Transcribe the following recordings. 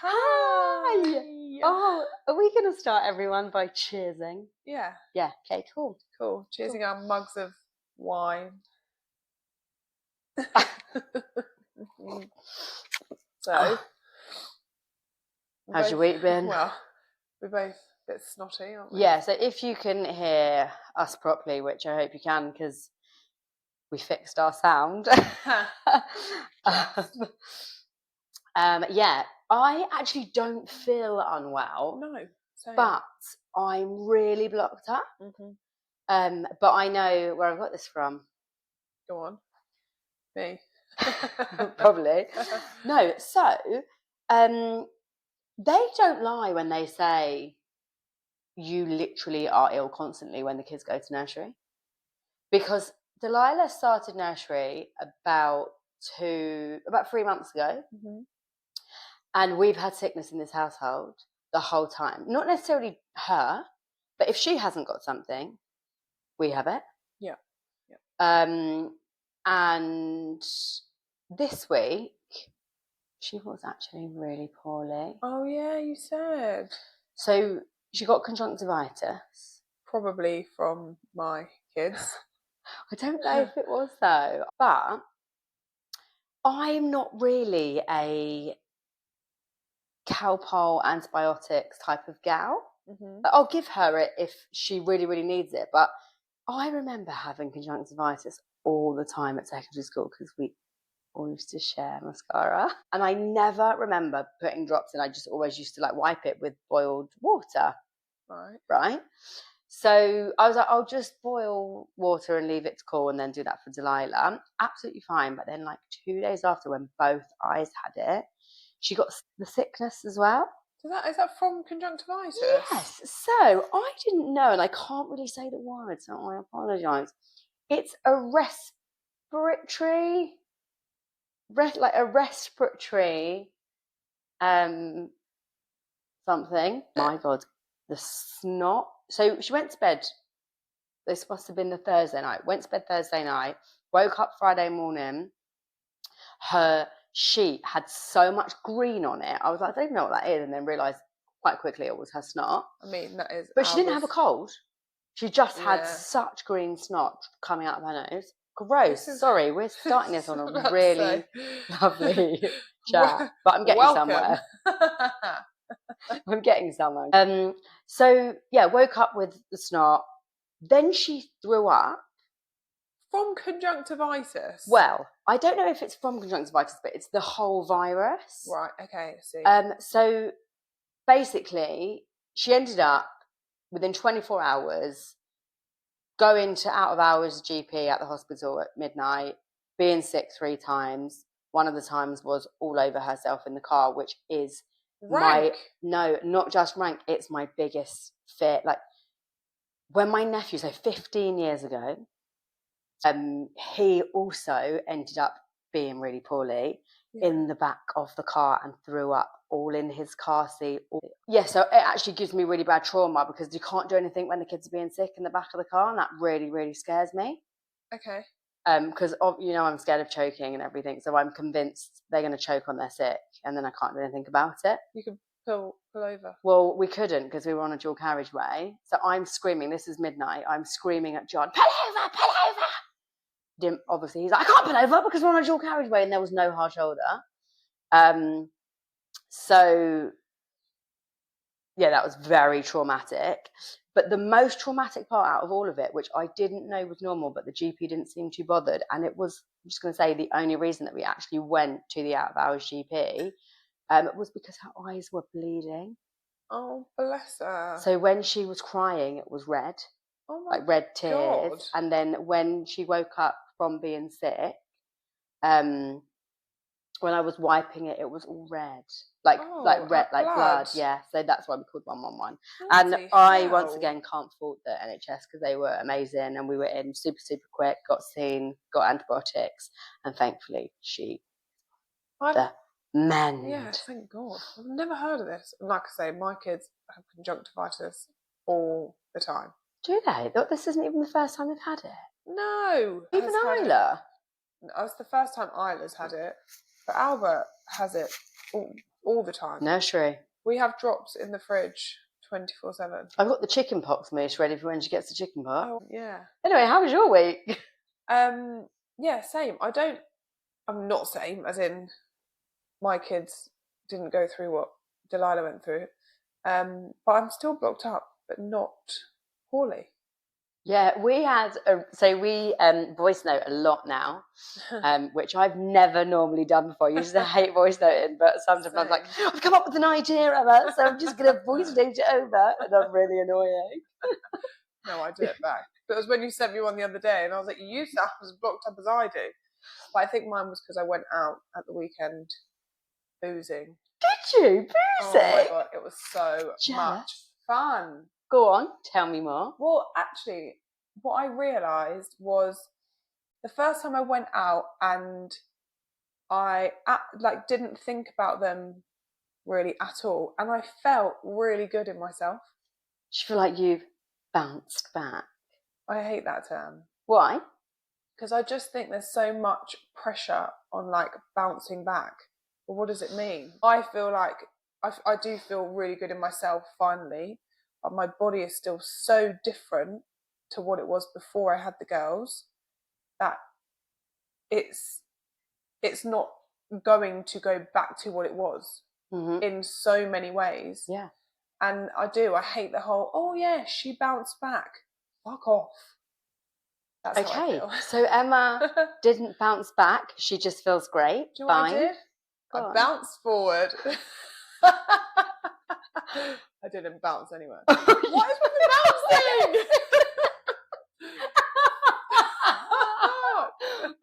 Hi! Oh, are we going to start everyone by cheersing? Yeah. Yeah, okay, cool. Cool. Cheersing our mugs of wine. So, how's your week been? Well, we're both a bit snotty, aren't we? Yeah, so if you can hear us properly, which I hope you can because we fixed our sound. Yeah, I actually don't feel unwell. No, same. But I'm really blocked up. Mm-hmm. But I know where I've got this from. Go on. Me. Probably. No, so they don't lie when they say you literally are ill constantly when the kids go to nursery. Because Delilah started nursery about 3 months ago. Mm-hmm. And we've had sickness in this household the whole time. Not necessarily her, but if she hasn't got something, we have it. Yeah. And this week, she was actually really poorly. Oh, yeah, you said. So she got conjunctivitis. Probably from my kids. I don't know if it was though, but I'm not really a Calpol antibiotics type of gal. Mm-hmm. I'll give her it if she really, really needs it. But I remember having conjunctivitis all the time at secondary school because we all used to share mascara. And I never remember putting drops in. I just always used to wipe it with boiled water. Right? So I was like, I'll just boil water and leave it to cool and then do that for Delilah. Absolutely fine. But then 2 days after, when both eyes had it, she got the sickness as well. Is that from conjunctivitis? Yes. So I didn't know, and I can't really say the word, so I apologise. It's a respiratory something. My God, the snot. So she went to bed. This must have been the Thursday night. Went to bed Thursday night. Woke up Friday morning. Her sheet had so much green on it. I was like, I don't even know what that is, and then realised quite quickly it was her snot. I mean, that is. But she didn't have a cold. She just had such green snot coming out of her nose. Gross. Sorry, we're starting this on a really lovely chat, but I'm getting somewhere. I'm getting somewhere. So yeah, woke up with the snot. Then she threw up. From conjunctivitis? Well, I don't know if it's from conjunctivitis, but it's the whole virus. Right, okay, I see. So basically, she ended up within 24 hours going to out of hours GP at the hospital at midnight, being sick 3 times. One of the times was all over herself in the car, which is rank. No, not just rank. It's my biggest fear. When my nephew, so 15 years ago, he also ended up being really poorly in the back of the car and threw up all in his car seat. Yeah, so it actually gives me really bad trauma because you can't do anything when the kids are being sick in the back of the car, and that really, really scares me. Okay. Because I'm scared of choking and everything, so I'm convinced they're going to choke on their sick, and then I can't do anything about it. You can pull over. Well, we couldn't because we were on a dual carriageway. So I'm screaming. This is midnight. I'm screaming at John, pull over, pull over. Obviously, he's like, I can't pull over because we're on a dual carriageway, and there was no hard shoulder. So yeah, that was very traumatic. But the most traumatic part out of all of it, which I didn't know was normal, but the GP didn't seem too bothered, and it was, I'm just going to say, the only reason that we actually went to the out of hours GP was because her eyes were bleeding. Oh, bless her. So when she was crying, it was red. Oh my red tears. God. And then when she woke up from being sick, when I was wiping it, it was all red. Like red, like blood. Yeah. So that's why we called 111. And I, once again, can't fault the NHS because they were amazing, and we were in super, super quick, got seen, got antibiotics, and thankfully the mend. Yeah, thank God. I've never heard of this. Like I say, my kids have conjunctivitis all the time. Do they? This isn't even the first time they've had it. No. Even Isla? It's the first time Isla's had it. But Albert has it all the time. Nursery. We have drops in the fridge 24/7. I've got the chicken pox mousse ready for when she gets the chicken pox. Oh, yeah. Anyway, how was your week? Yeah, same. I'm not same, as in my kids didn't go through what Delilah went through. But I'm still blocked up, but not poorly. Yeah, we voice note a lot now, which I've never normally done before. I used to hate voice noting, but sometimes I'm like, I've come up with an idea, Emma, so I'm just going to voice note it over, and I'm really annoying. No, I do it back. But it was when you sent me one the other day, and I was like, you sound as blocked up as I do. But I think mine was because I went out at the weekend boozing. Did you? Boozing? Oh my God, it was so much fun. Go on, tell me more. Well, actually, what I realised was the first time I went out and I didn't think about them really at all, and I felt really good in myself. Do you feel like you've bounced back? I hate that term. Why? Because I just think there's so much pressure on like bouncing back. But what does it mean? I feel like I do feel really good in myself finally, but my body is still so different to what it was before I had the girls that it's not going to go back to what it was in so many ways. Yeah. And I hate the whole, oh yeah, she bounced back. Fuck off. That's how I feel. So Emma didn't bounce back. She just feels great. Do you know what I did? I bounced forward. I didn't bounce anywhere. What is with the bouncing?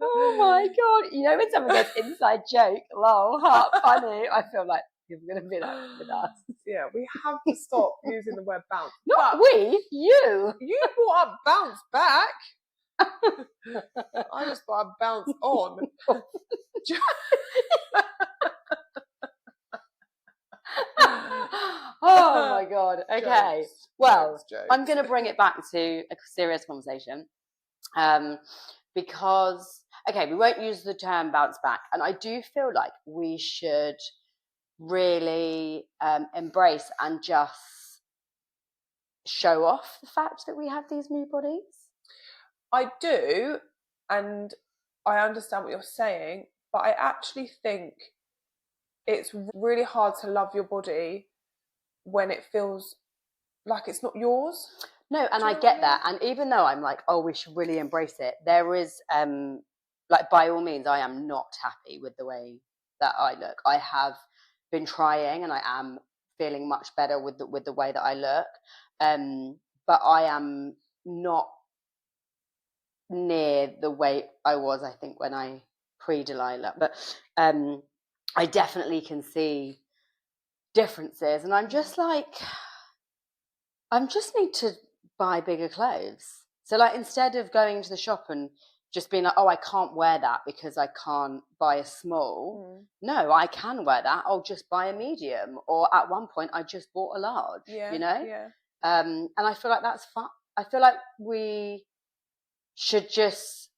Oh my God. You know when someone goes inside joke, lol, heart, funny, I feel like you're going to be like with us. Yeah, we have to stop using the word bounce. Not we, you. You brought up bounce back. I just thought I'd bounce on. Oh my God. Okay. Jokes. I'm going to bring it back to a serious conversation. Because, we won't use the term bounce back. And I do feel like we should really embrace and just show off the fact that we have these new bodies. I do, and I understand what you're saying, but I actually think it's really hard to love your body when it feels like it's not yours. No, and I get that. And even though I'm like, oh, we should really embrace it, there is, by all means, I am not happy with the way that I look. I have been trying, and I am feeling much better with the way that I look. But I am not near the weight I was, I think, when I pre-Delilah. But I definitely can see differences, and I'm just like, I just need to buy bigger clothes. So like, instead of going to the shop and just being like, oh, I can't wear that because I can't buy a small. No, I can wear that. I'll just buy a medium. Or at one point I just bought a large, you know? Yeah. And I feel like that's fun. I feel like we should just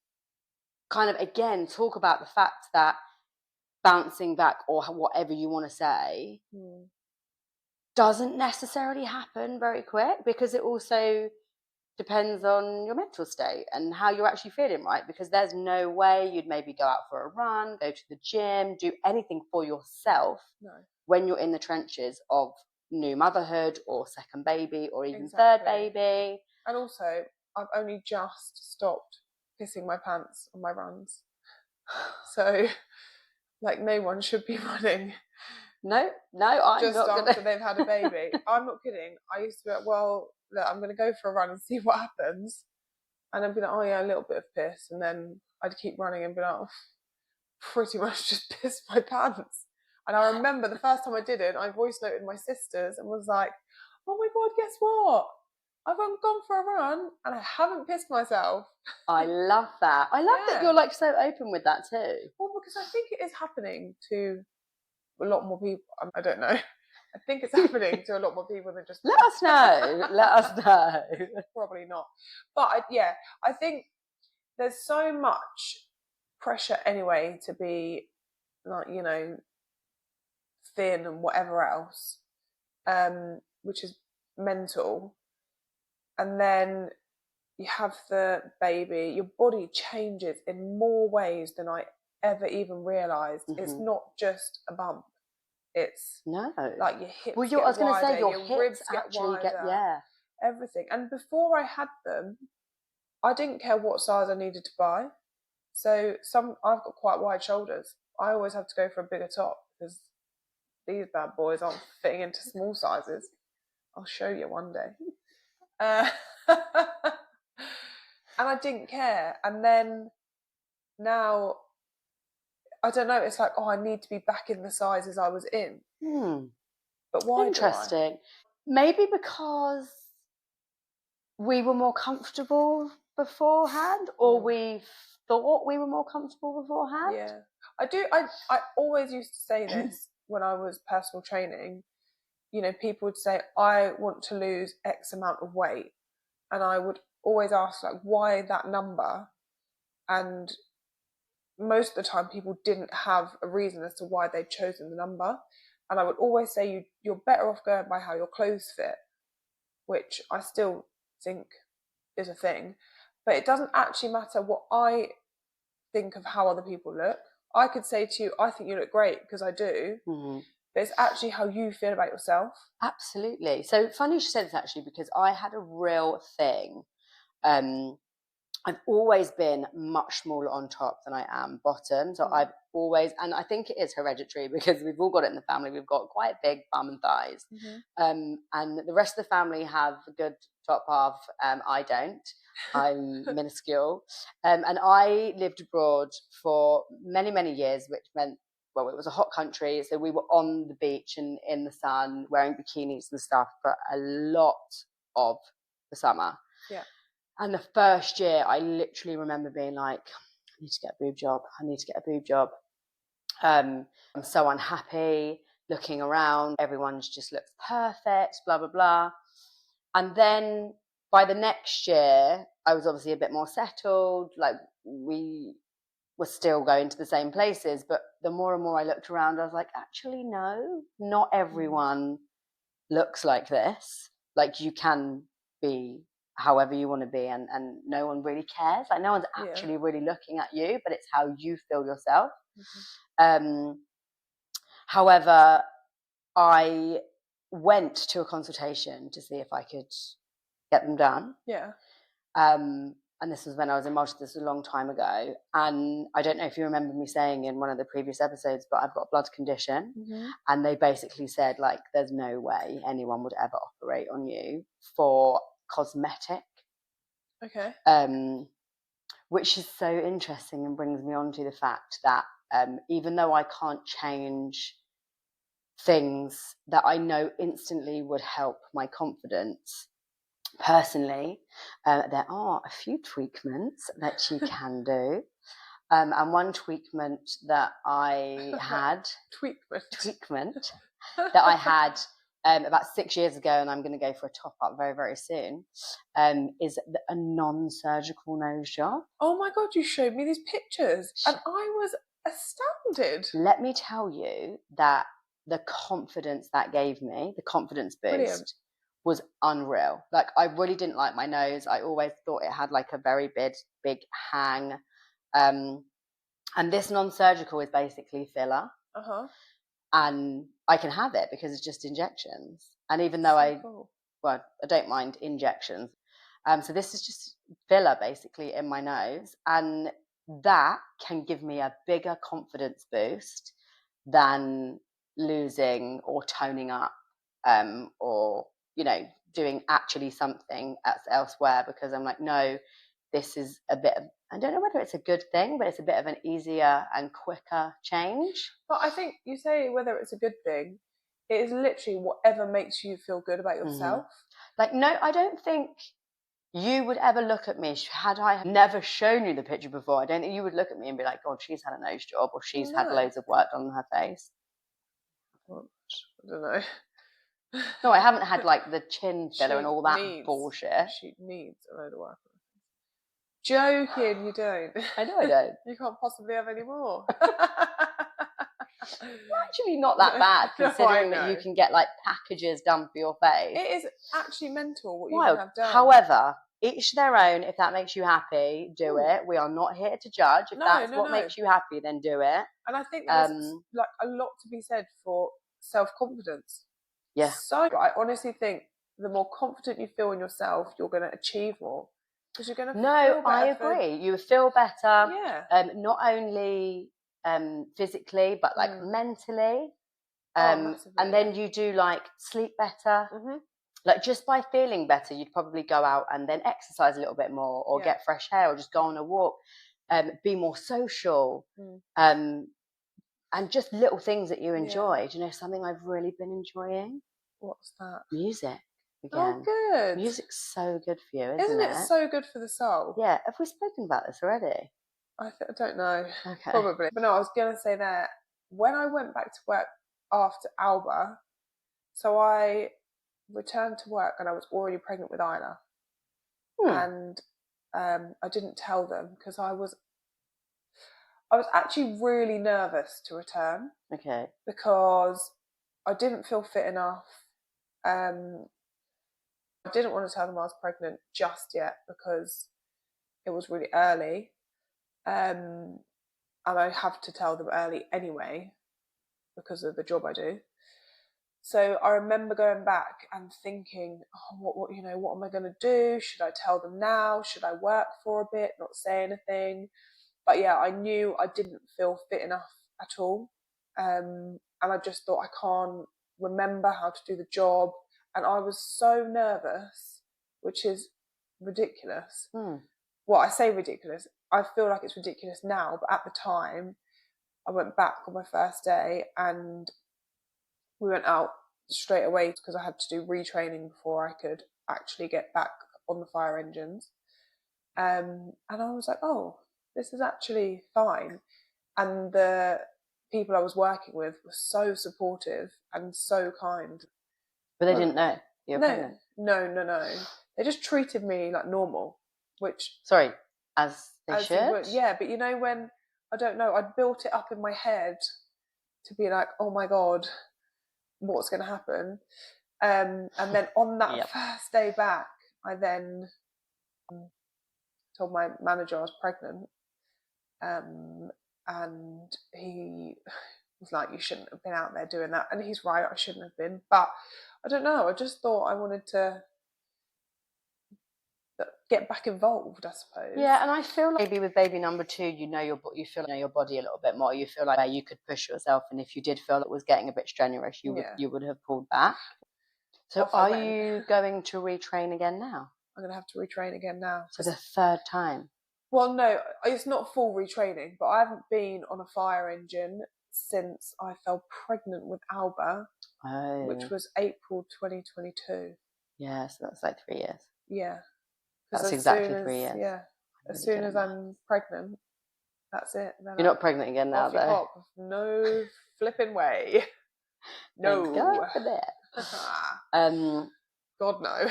kind of, again, talk about the fact that bouncing back, or whatever you want to say, doesn't necessarily happen very quick, because it also depends on your mental state and how you're actually feeling, right? Because there's no way you'd maybe go out for a run, go to the gym, do anything for yourself when you're in the trenches of new motherhood or second baby or even third baby. And also, I've only just stopped pissing my pants on my runs. So, like, no one should be running. No, I'm just not after they've had a baby. I'm not kidding. I used to be like, well, look, I'm going to go for a run and see what happens. And I'd be like, oh yeah, a little bit of piss. And then I'd keep running and be like, oh, pretty much just pissed my pants. And I remember the first time I did it, I voice noted my sisters and was like, oh my God, guess what? I've gone for a run and I haven't pissed myself. I love that. I love that you're like so open with that too. Well, because I think it is happening to a lot more people. I don't know. I think it's happening to a lot more people than just... Let us know. Let us know. Probably not. But I think there's so much pressure anyway to be like, you know, thin and whatever else, which is mental. And then you have the baby, your body changes in more ways than I ever even realised. It's not just a bump. It's like your hips I get was going to wider, say, your your hips ribs get actually wider, everything. And before I had them, I didn't care what size I needed to buy. So I've got quite wide shoulders. I always have to go for a bigger top because these bad boys aren't fitting into small sizes. I'll show you one day. And I didn't care. And then now, I don't know, it's like, oh, I need to be back in the sizes I was in. But why? Interesting. Maybe because we were more comfortable beforehand, or we thought we were more comfortable beforehand. Yeah. I always used to say this when I was personal training. You know, people would say, I want to lose X amount of weight. And I would always ask, like, why that number? And most of the time people didn't have a reason as to why they'd chosen the number. And I would always say you're better off going by how your clothes fit, which I still think is a thing. But it doesn't actually matter what I think of how other people look. I could say to you, I think you look great, because I do. But it's actually how you feel about yourself. Absolutely. So funny you said this, actually, because I had a real thing. I've always been much smaller on top than I am bottom. So I've always, and I think it is hereditary because we've all got it in the family. We've got quite big bum and thighs. And the rest of the family have a good top half. I don't. I'm minuscule. And I lived abroad for many, many years, which meant, well, it was a hot country. So we were on the beach and in the sun wearing bikinis and stuff for a lot of the summer. Yeah. And the first year, I literally remember being like, I need to get a boob job. I need to get a boob job. I'm so unhappy looking around. Everyone just looks perfect, blah, blah, blah. And then by the next year, I was obviously a bit more settled. Like, we were still going to the same places. But the more and more I looked around, I was like, actually, no, not everyone looks like this. Like, you can be however you want to be, and no one really cares. Like, no one's actually really looking at you, but it's how you feel yourself. However, I went to a consultation to see if I could get them done. And this was when I was in Malta. This was a long time ago. And I don't know if you remember me saying in one of the previous episodes, but I've got a blood condition. And they basically said, like, there's no way anyone would ever operate on you for cosmetic. Okay. Which is so interesting and brings me on to the fact that even though I can't change things that I know instantly would help my confidence, personally, there are a few tweakments that you can do. And one tweakment that I had tweakment that I had about 6 years ago, and I'm going to go for a top up very, very soon, is a non-surgical nose job. Oh my God, you showed me these pictures and I was astounded. Let me tell you that the confidence that gave me, the confidence boost, was unreal. Like, I really didn't like my nose. I always thought it had like a very big hang. And this non-surgical is basically filler. And I can have it because it's just injections. And even though I don't mind injections. So this is just filler basically in my nose. And that can give me a bigger confidence boost than losing or toning up, or, you know, doing actually something elsewhere, because I'm like, no, this is a bit of, I don't know whether it's a good thing, but it's a bit of an easier and quicker change. But I think you say whether it's a good thing, it is literally whatever makes you feel good about yourself. Like, no, I don't think you would ever look at me, had I never shown you the picture before, I don't think you would look at me and be like, God, she's had a nose job, or she's had loads of work done on her face. I don't know. No, I haven't had like the chin filler and all that bullshit. She needs a load of work. Joking, you don't. I know I don't. You can't possibly have any more. Actually not that bad, considering No, that you can get like packages done for your face. It is actually mental what you Wild. can have done. However, each their own. If that makes you happy, do it. We are not here to judge. If that's what makes you happy, then do it. And I think there's like a lot to be said for self-confidence. Yeah. So I honestly think the more confident you feel in yourself, you're going to achieve more. Because you're going to feel better. I agree. You feel better. Yeah. Not only physically, but like mentally. And then you do like sleep better. Like just by feeling better, you'd probably go out and then exercise a little bit more, or get fresh air, or just go on a walk, be more social, and just little things that you enjoy. Do you know something I've really been enjoying? What's that? Music. Oh, Again. good. Music's so good for you, Isn't it so good for the soul? Yeah. Have we spoken about this already? I don't know. Okay. Probably. But no, I was going to say that when I went back to work after Alba, so I returned to work and I was already pregnant with Isla. And I didn't tell them because I was actually really nervous to return. Okay. Because I didn't feel fit enough. I didn't want to tell them I was pregnant just yet because it was really early. And I have to tell them early anyway because of the job I do. So I remember going back and thinking, what am I going to do? Should I tell them now? Should I work for a bit, not say anything? But yeah, I knew I didn't feel fit enough at all. And I just thought, I can't remember how to do the job. And I was so nervous, which is ridiculous. Well, I say ridiculous. I feel like it's ridiculous now, but at the time, I went back on my first day and we went out straight away because I had to do retraining before I could actually get back on the fire engines. And I was like, oh, this is actually fine. And the people I was working with were so supportive and so kind. But they didn't know you were pregnant? No. They just treated me like normal, which... Sorry, as they should? Would, yeah, but you know when, I don't know, I'd built it up in my head to be like, oh my God, what's going to happen? And then on that first day back, I then told my manager I was pregnant. And he was like, you shouldn't have been out there doing that. And he's right, I shouldn't have been. But I don't know, I just thought I wanted to get back involved, I suppose. Yeah, and I feel like maybe with baby number 2, you feel your body a little bit more. You feel like you could push yourself, and if you did feel it was getting a bit strenuous, you would have pulled back. So are you going to retrain again now? I'm going to have to retrain again now. For the 3rd time? Well, no, it's not full retraining, but I haven't been on a fire engine since I fell pregnant with Alba, which was April 2022. Yeah, so that's like 3 years. Yeah. That's exactly 3 years. Yeah. As soon as I'm pregnant, that's it. You're not pregnant again now, though? No flipping way. No. Thank God for that. God, no.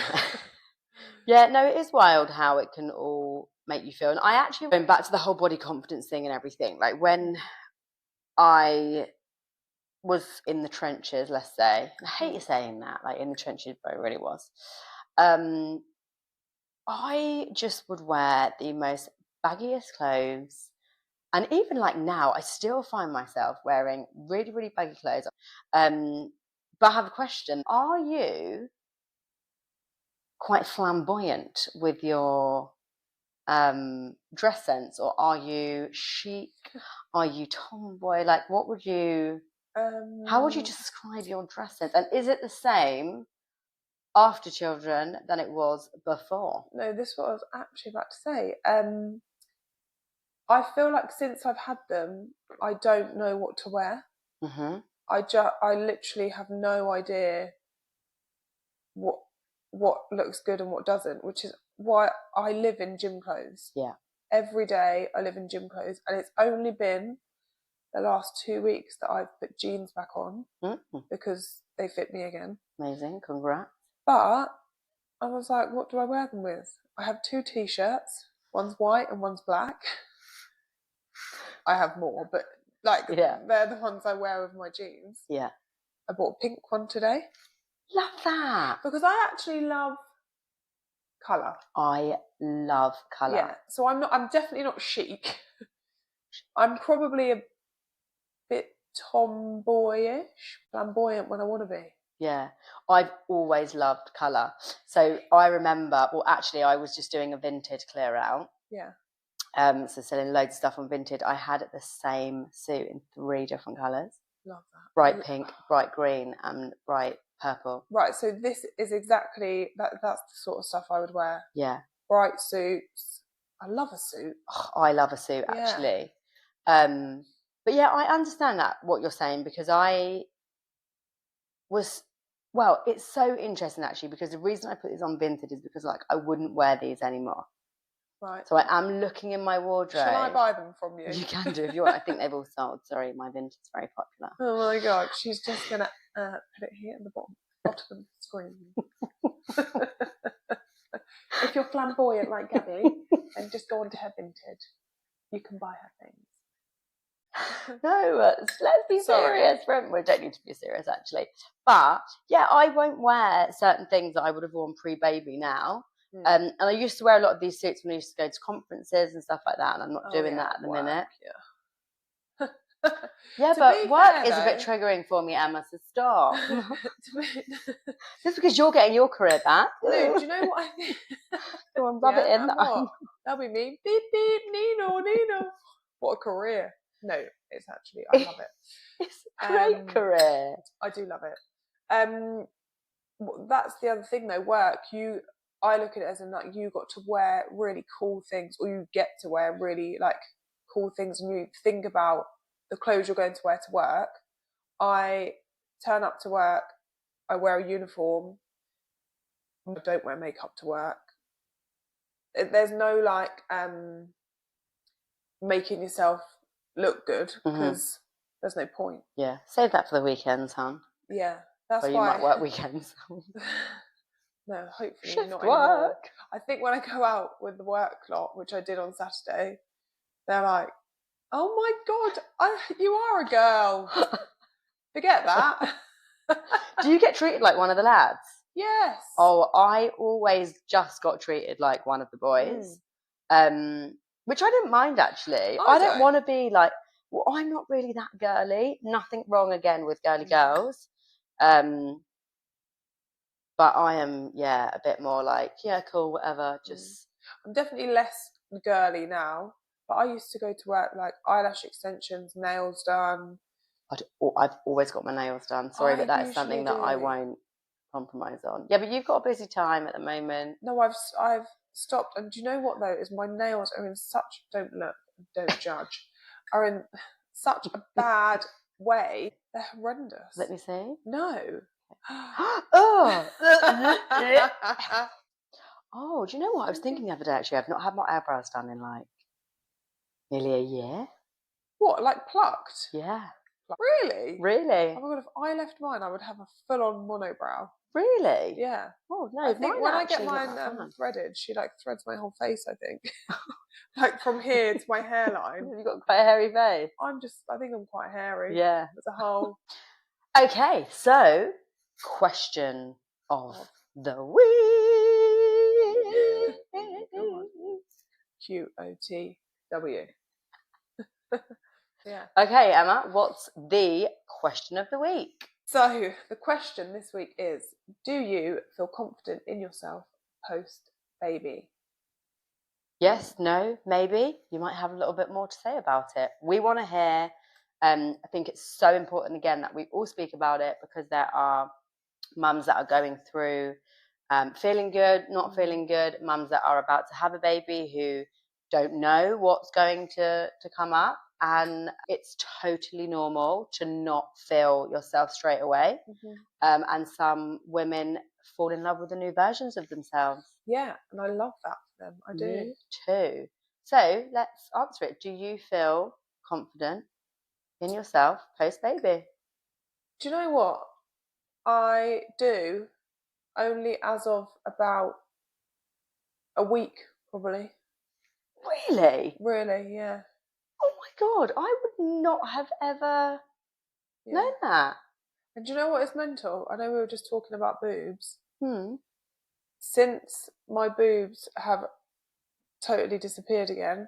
Yeah, no, it is wild how it can all make you feel. And I actually went back to the whole body confidence thing and everything. Like when I was in the trenches, let's say, I hate saying that, like in the trenches, but it really was. I just would wear the most baggiest clothes. And even like now, I still find myself wearing really, really baggy clothes. But I have a question. Are you quite flamboyant with your dress sense, or are you chic? Are you tomboy? Like, what would you... how would you describe your dress sense? And is it the same after children than it was before? No, this is what I was actually about to say. I feel like since I've had them, I don't know what to wear. I literally have no idea what looks good and what doesn't, which is why I live in gym clothes. Yeah. Every day I live in gym clothes, and it's only been the last 2 weeks that I've put jeans back on because they fit me again. Amazing, congrats. But I was like, what do I wear them with? I have 2 t-shirts, one's white and one's black. I have more, but Like, Yeah. they're the ones I wear with my jeans. Yeah. I bought a pink one today. Love that. Because I actually love colour. I love colour. Yeah. So I'm definitely not chic. I'm probably a bit tomboyish, flamboyant when I want to be. Yeah, I've always loved colour. So I remember, well, actually, I was just doing a Vinted clear out. Yeah. So selling loads of stuff on Vinted. I had the same suit in 3 different colours. Love that. Bright pink, bright green, and bright purple. Right, so this is exactly, that's the sort of stuff I would wear. Yeah. Bright suits. I love a suit. Oh, I love a suit, actually. But yeah, I understand that, what you're saying, because I was... Well, it's so interesting, actually, because the reason I put these on Vinted is because, like, I wouldn't wear these anymore. Right. So I am looking in my wardrobe. Shall I buy them from you? You can do if you want. I think they've all sold. Sorry, my Vinted's very popular. Oh my God, she's just going to put it here at the bottom of the screen. If you're flamboyant like Gabby, then just go onto her Vinted. You can buy her things. No, let's be serious. We don't need to be serious, actually. But yeah, I won't wear certain things that I would have worn pre-baby now. And I used to wear a lot of these suits when I used to go to conferences and stuff like that, and I'm not doing that at the minute. Yeah. Yeah, but work is a bit triggering for me, Emma, so stop. Just because you're getting your career back. No, do you know what I think? Go on, rub it in. That'll be me. Beep, beep, Nino. What a career. No, it's actually, I love it. It's a great career. I do love it. That's the other thing though, work, I look at it as in like you got to wear really cool things, or you get to wear really like cool things, and you think about the clothes you're going to wear to work. I turn up to work, I wear a uniform, I don't wear makeup to work. There's no like making yourself look good, because there's no point. Yeah, save that for the weekends, hon. Yeah, that's why. You might work weekends. No, hopefully Shift not work. anymore. I think when I go out with the work lot, which I did on Saturday, they're like, "Oh my God, you are a girl." Forget that. Do you get treated like one of the lads? Yes. Oh, I always just got treated like one of the boys, which I didn't mind, actually. I don't want to be like... Well, I'm not really that girly. Nothing wrong, again, with girly girls. But I am, a bit more like, yeah, cool, whatever. Just... I'm definitely less girly now, but I used to go to work like eyelash extensions, nails done. I've always got my nails done. Sorry, but that is something that I won't compromise on. Yeah, but you've got a busy time at the moment. No, I've stopped. And do you know what though? Is my nails are in such... Don't look, don't judge. Are in such a bad way. They're horrendous. Let me see. No. Oh, do you know what I was thinking the other day? Actually, I've not had my eyebrows done in like nearly a year. What, like plucked? Yeah. Really? Really? Oh my God, if I left mine, I would have a full-on monobrow. Really? Yeah. Oh no! I think when I get mine threaded, she like threads my whole face. I think, like from here to my hairline. You've got quite a hairy face. I think I'm quite hairy. Yeah. As a whole. Okay, so question of the week. QOTW. Yeah. Okay, Emma, what's the question of the week? So the question this week is: do you feel confident in yourself post-baby? Yes, no, maybe. You might have a little bit more to say about it. We want to hear. I think it's so important, again, that we all speak about it, because there are mums that are going through feeling good, not feeling good, mums that are about to have a baby who don't know what's going to come up. And it's totally normal to not feel yourself straight away. And some women fall in love with the new versions of themselves. Yeah, and I love that for them. I do. Me too. So let's answer it. Do you feel confident in yourself post-baby? Do you know what? I do, only as of about a week, probably. Really? Really, yeah. Oh my God, I would not have ever known that. And do you know what is mental? I know we were just talking about boobs. Hmm. Since my boobs have totally disappeared again,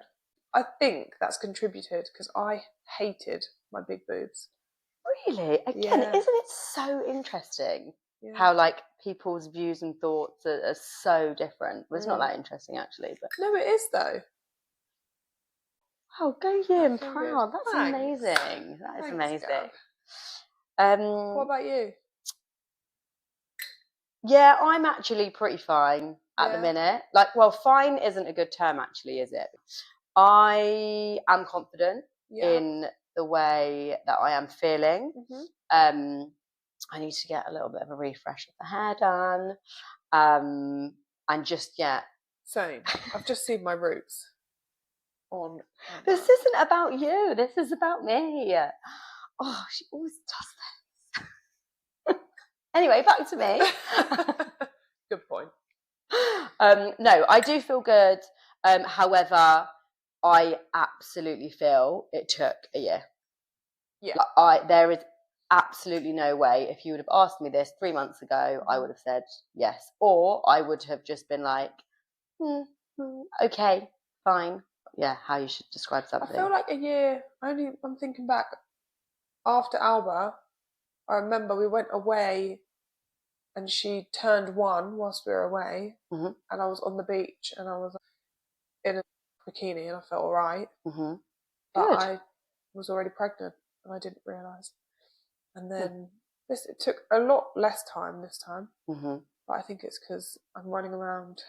I think that's contributed because I hated my big boobs. Really? Again, Yeah. isn't it so interesting Yeah. how like people's views and thoughts are so different? Well, it's not that interesting actually, but No, it is though. oh, go you! I'm Very proud. good. That's Thanks. amazing. That is Thanks, amazing. Gav. What about you? Yeah, I'm actually pretty fine at the Yeah. minute. Like, well, fine isn't a good term actually, is it? I am confident Yeah. in the way that I am feeling. Mhm. I need to get a little bit of a refresh of the hair done. And just, yeah. Same. I've just seen my roots on camera. This isn't about you. This is about me. Oh, she always does this. Anyway, back to me. Good point. No, I do feel good. However, I absolutely feel it took a year. Yeah. There is absolutely no way, if you would have asked me this 3 months ago, I would have said yes. Or I would have just been like, okay, fine. Yeah, how you should describe something. I feel like a year, I'm thinking back, after Alba, I remember we went away and she turned 1 whilst we were away, and I was on the beach and I was in a bikini and I felt all right. But Good. I was already pregnant and I didn't realise. And then it took a lot less time this time. But I think it's because I'm running around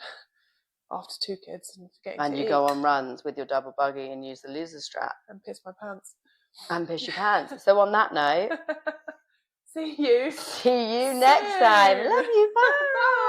after 2 kids and forgetting to eat. And you go on runs with your double buggy and use the loser strap. And piss my pants. And piss your pants. So on that note, see you next time. Love you. Bye. Bye.